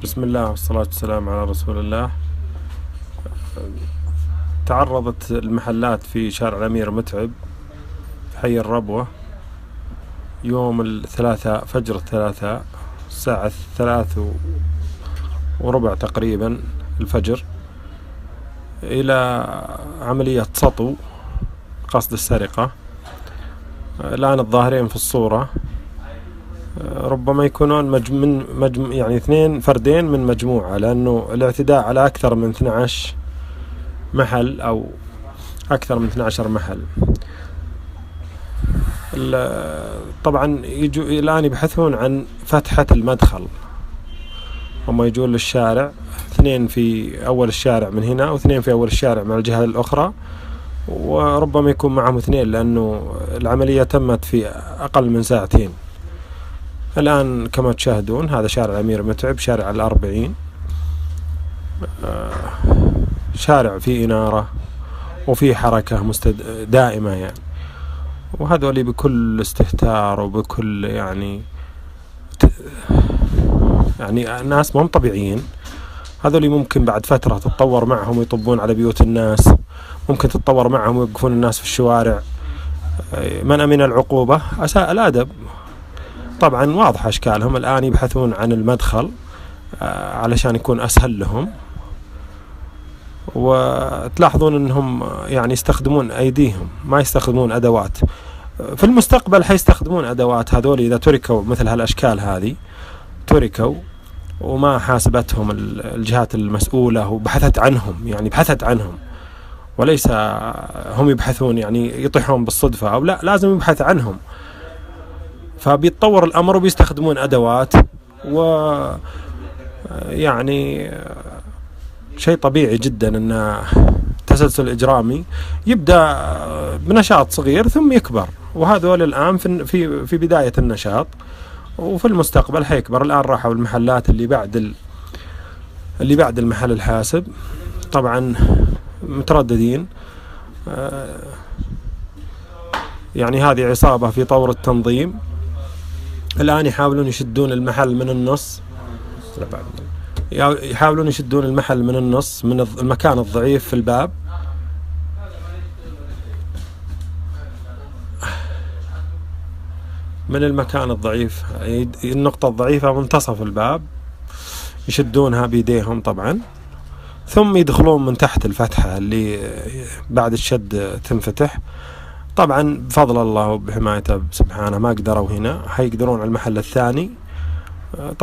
بسم الله والصلاة والسلام على رسول الله. تعرضت المحلات في شارع الأمير متعب في حي الربوة يوم الثلاثاء فجر الثلاثاء الساعة 3:15 تقريبا الفجر إلى عملية سطو قصد السرقة. الآن الظاهرين في الصورة ربما يكونون يعني 2 فردين من مجموعة، لأنه الاعتداء على أكثر من 12 محل أو أكثر من 12 محل. طبعا يجوا الآن يبحثون عن فتحة المدخل، هم يجون للشارع 2 في أول الشارع من هنا و2 في أول الشارع من الجهة الأخرى، وربما يكون معهم 2، لأنه العملية تمت في أقل من ساعتين. الآن كما تشاهدون هذا شارع الأمير متعب، شارع 40، شارع فيه إنارة وفيه حركة دائمة يعني، وهذول بكل استهتار وبكل يعني ناس مهم طبيعيين. هذول ممكن بعد فترة تتطور معهم ويطبون على بيوت الناس، ممكن تتطور معهم ويوقفون الناس في الشوارع. من أمن العقوبة أساء الأدب. طبعا واضح أشكالهم. الآن يبحثون عن المدخل علشان يكون أسهل لهم، وتلاحظون أنهم يعني يستخدمون أيديهم، ما يستخدمون أدوات. في المستقبل حيستخدمون أدوات هذول إذا تركوا مثل هالأشكال هذه، تركوا وما حاسبتهم الجهات المسؤولة وبحثت عنهم، يعني بحثت عنهم، وليس هم يبحثون يعني يطيحون بالصدفة أو لا، لازم يبحث عنهم. فبيتطور الأمر وبيستخدمون أدوات، ويعني شيء طبيعي جدا أن تسلسل إجرامي يبدأ بنشاط صغير ثم يكبر، وهذول الآن في بداية النشاط، وفي المستقبل حيكبر. الآن راحوا المحلات اللي بعد المحل الحاسب، طبعا مترددين. يعني هذه عصابة في طور التنظيم. الآن يحاولون يشدون المحل من النص، يحاولون يشدون المحل من النص، من المكان الضعيف في الباب. من المكان الضعيف، النقطة الضعيفة منتصف الباب، يشدونها بيديهم طبعا، ثم يدخلون من تحت الفتحة اللي بعد الشد تنفتح. طبعا بفضل الله وبحمايته سبحانه ما قدروا هنا، حيقدرون على المحل الثاني. طبعا